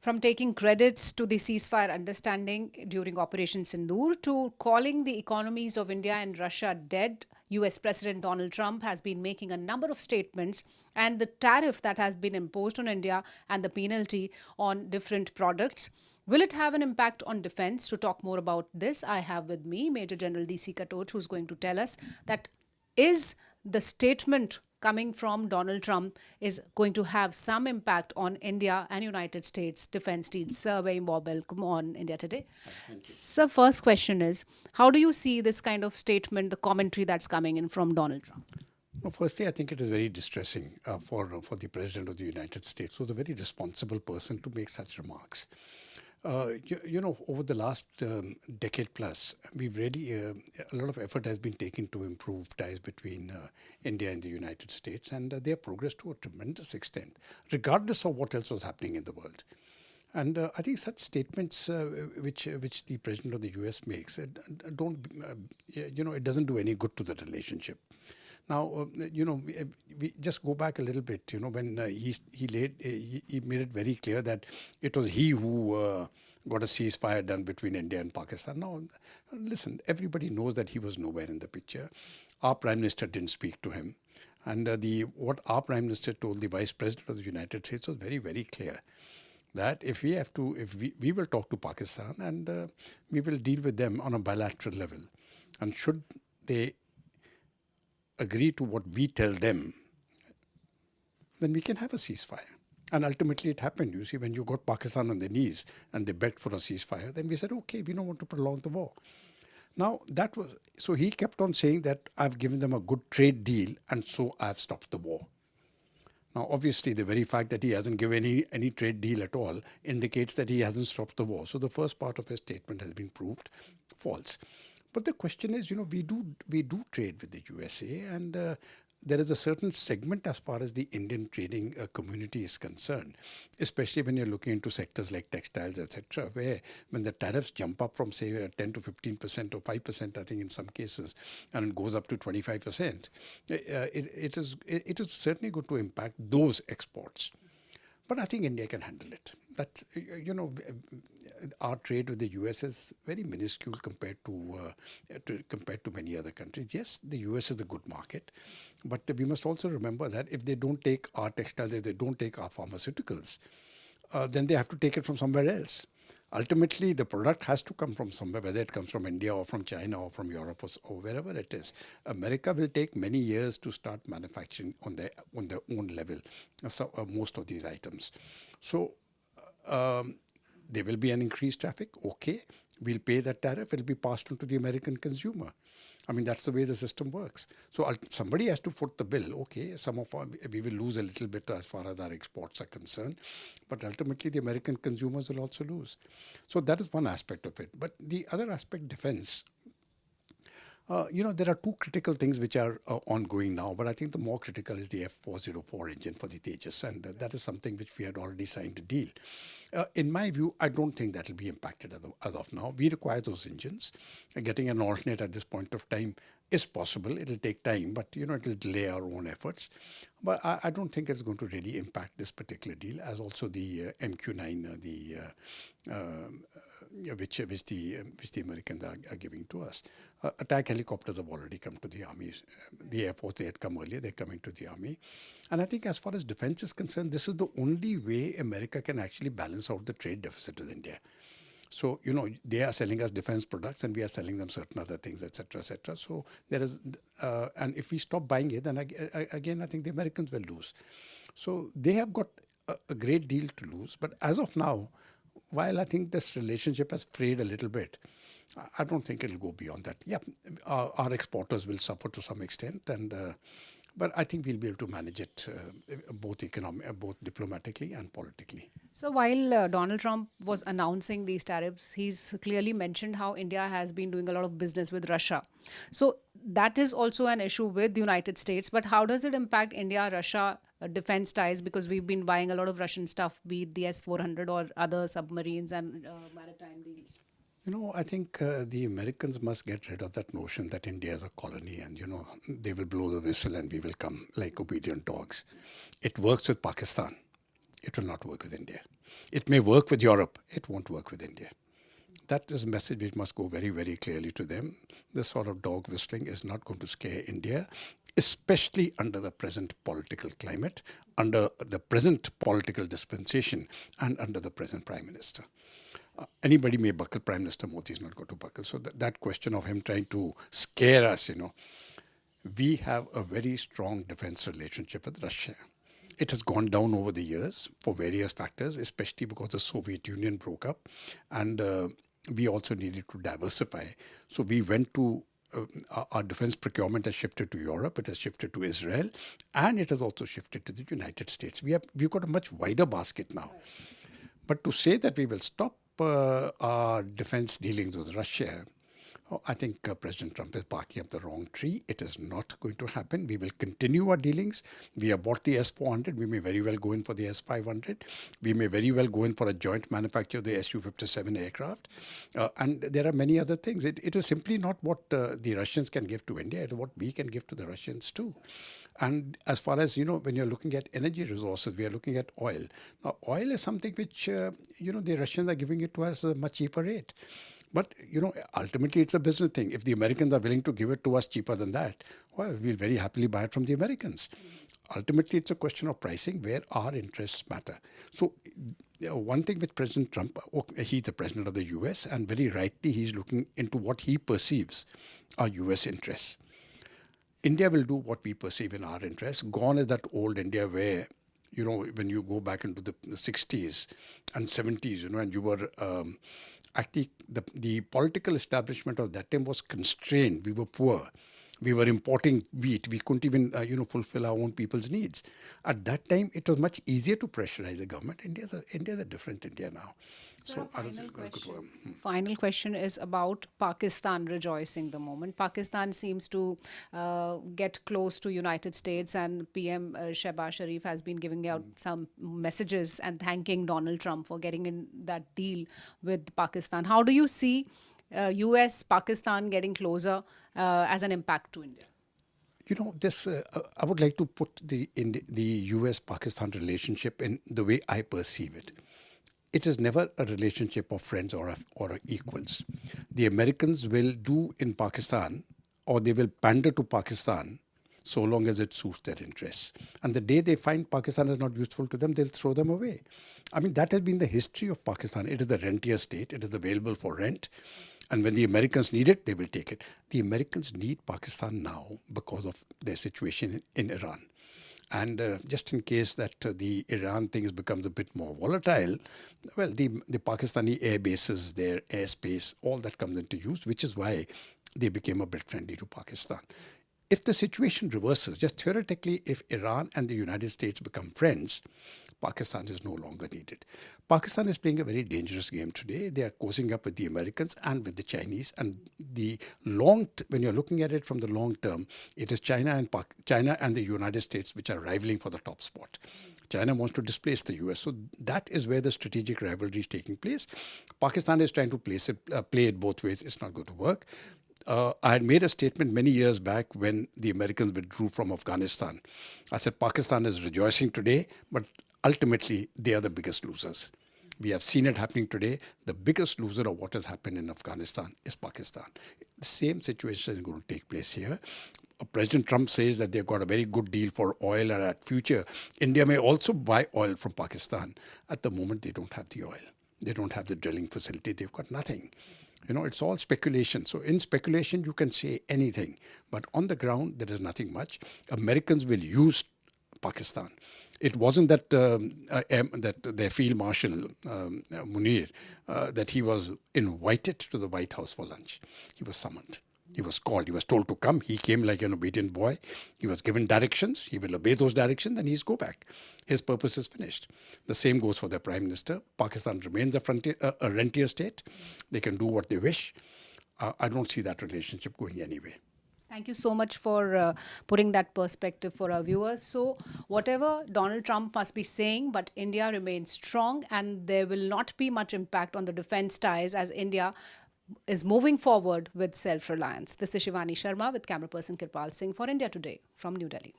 From taking credits to the ceasefire understanding during Operation Sindoor to calling the economies of India and Russia dead, US President Donald Trump has been making a number of statements, and the tariff that has been imposed on India and the penalty on different products. Will it have an impact on defense? To talk more about this, I have with me Major General DC Katoch, who's going to tell us that is the statement coming from Donald Trump is going to have some impact on India and United States defense deals. Sir, very warm welcome on India Today. Thank you. So, first question is, how do you see this kind of statement, the commentary that's coming in from Donald Trump? No, firstly, I think it is very distressing for the President of the United States, who's a very responsible person, to make such remarks. Over the last decade plus, we've really a lot of effort has been taken to improve ties between India and the United States, and they have progressed to a tremendous extent, regardless of what else was happening in the world. And I think such statements, which the president of the U.S. makes, don't, it doesn't do any good to the relationship. Now, we just go back a little bit. When he made it very clear that it was he who got a ceasefire done between India and Pakistan. Now, listen, everybody knows that he was nowhere in the picture. Our Prime Minister didn't speak to him. And what our Prime Minister told the Vice President of the United States was very, very clear. That if we will talk to Pakistan, and we will deal with them on a bilateral level. And should they agree to what we tell them, then we can have a ceasefire. And ultimately it happened. You see, when you got Pakistan on their knees and they begged for a ceasefire, then we said, okay, we don't want to prolong the war. Now, so he kept on saying that I've given them a good trade deal and so I've stopped the war. Now, obviously, the very fact that he hasn't given any trade deal at all indicates that he hasn't stopped the war. So the first part of his statement has been proved false. But the question is, we do trade with the USA, and there is a certain segment as far as the Indian trading community is concerned, especially when you're looking into sectors like textiles, etc., where when the tariffs jump up from, say, 10 to 15% or 5%, I think in some cases, and it goes up to 25%, it is certainly going to impact those exports. But I think India can handle it. That, our trade with the US is very minuscule compared to many other countries. Yes, the US is a good market, but we must also remember that if they don't take our textiles, if they don't take our pharmaceuticals, then they have to take it from somewhere else. Ultimately, the product has to come from somewhere, whether it comes from India or from China or from Europe or wherever it is. America will take many years to start manufacturing on their own level, most of these items. So there will be an increased traffic. Okay, we'll pay that tariff. It'll be passed on to the American consumer. I mean, that's the way the system works. So somebody has to foot the bill. Okay, we will lose a little bit as far as our exports are concerned, but ultimately the American consumers will also lose. So that is one aspect of it. But the other aspect, defense. There are two critical things which are ongoing now, but I think the more critical is the F404 engine for the Tejas, and that is something which we had already signed a deal. In my view, I don't think that will be impacted as of now. We require those engines. Getting an alternate at this point of time is possible. It will take time, but it will delay our own efforts. But I don't think it's going to really impact this particular deal, as also the MQ-9, which the Americans are giving to us. Attack helicopters have already come to the army. The Air Force, they had come earlier, they're coming to the army. And I think as far as defense is concerned, this is the only way America can actually balance out the trade deficit with India. So, they are selling us defense products and we are selling them certain other things, etc., etc. So there is, and if we stop buying it, then again, I think the Americans will lose. So they have got a great deal to lose. But as of now, while I think this relationship has frayed a little bit, I don't think it'll go beyond that. Yeah, our exporters will suffer to some extent, but I think we'll be able to manage it both diplomatically and politically. So while Donald Trump was announcing these tariffs, he's clearly mentioned how India has been doing a lot of business with Russia. So that is also an issue with the United States. But how does it impact India-Russia defense ties? Because we've been buying a lot of Russian stuff, be it the S-400 or other submarines and maritime deals. I think the Americans must get rid of that notion that India is a colony and, they will blow the whistle and we will come like obedient dogs. It works with Pakistan. It will not work with India. It may work with Europe, it won't work with India. That is a message which must go very, very clearly to them. This sort of dog whistling is not going to scare India, especially under the present political climate, under the present political dispensation, and under the present Prime Minister. Anybody may buckle, Prime Minister Modi is not going to buckle. So that question of him trying to scare us, we have a very strong defense relationship with Russia. It has gone down over the years for various factors, especially because the Soviet Union broke up, and we also needed to diversify. So we went to our defense procurement has shifted to Europe, it has shifted to Israel, and it has also shifted to the United States. We've got a much wider basket now. But to say that we will stop our defense dealings with Russia, I think President Trump is barking up the wrong tree. It is not going to happen. We will continue our dealings. We have bought the S-400. We may very well go in for the S-500. We may very well go in for a joint manufacture of the Su-57 aircraft. And there are many other things. It is simply not what the Russians can give to India. It is what we can give to the Russians too. And as far as, when you're looking at energy resources, we are looking at oil. Now, oil is something which, the Russians are giving it to us at a much cheaper rate. But, ultimately it's a business thing. If the Americans are willing to give it to us cheaper than that, well, we'll very happily buy it from the Americans. Ultimately, it's a question of pricing where our interests matter. So one thing with President Trump, he's the president of the US, and very rightly he's looking into what he perceives are US interests. India will do what we perceive in our interests. Gone is that old India where, when you go back into the 60s and 70s, and you were actually, the political establishment of that time was constrained. We were poor. We were importing wheat. We couldn't even, fulfill our own people's needs. At that time, it was much easier to pressurize the government. India's a different India now. So final question is about Pakistan rejoicing the moment. Pakistan seems to get close to United States, and PM Shehbaz Sharif has been giving out some messages and thanking Donald Trump for getting in that deal with Pakistan. How do you see US, Pakistan getting closer as an impact to India? I would like to put the US-Pakistan relationship in the way I perceive it. It is never a relationship of friends or equals. The Americans will do in Pakistan, or they will pander to Pakistan so long as it suits their interests. And the day they find Pakistan is not useful to them, they'll throw them away. I mean, that has been the history of Pakistan. It is a rentier state. It is available for rent. And when the Americans need it, they will take it. The Americans need Pakistan now because of their situation in Iran. And just in case that the Iran things becomes a bit more volatile, well, the Pakistani air bases, their airspace, all that comes into use, which is why they became a bit friendly to Pakistan. If the situation reverses, just theoretically, if Iran and the United States become friends, Pakistan is no longer needed. Pakistan is playing a very dangerous game today. They are cozying up with the Americans and with the Chinese. And when you're looking at it from the long term, it is China and the United States which are rivaling for the top spot. China wants to displace the US. So that is where the strategic rivalry is taking place. Pakistan is trying to play it both ways. It's not going to work. I had made a statement many years back when the Americans withdrew from Afghanistan. I said, Pakistan is rejoicing today, but ultimately they are the biggest losers. We have seen it happening today. The biggest loser of what has happened in Afghanistan is Pakistan. The same situation is going to take place here. President Trump says that they've got a very good deal for oil, and at future, India may also buy oil from Pakistan. At the moment, they don't have the oil. They don't have the drilling facility. They've got nothing. It's all speculation. So in speculation, you can say anything. But on the ground, there is nothing much. Americans will use Pakistan. It wasn't that that their Field Marshal, Munir, that he was invited to the White House for lunch. He was summoned. He was called. He was told to come. He came like an obedient boy. He was given directions. He will obey those directions and he's go back. His purpose is finished. The same goes for their Prime Minister. Pakistan remains a rentier state. They can do what they wish. I don't see that relationship going anywhere. Thank you so much for putting that perspective for our viewers. So whatever Donald Trump must be saying, but India remains strong and there will not be much impact on the defense ties as India is moving forward with self-reliance. This is Shivani Sharma with camera person Kirpal Singh for India Today from New Delhi.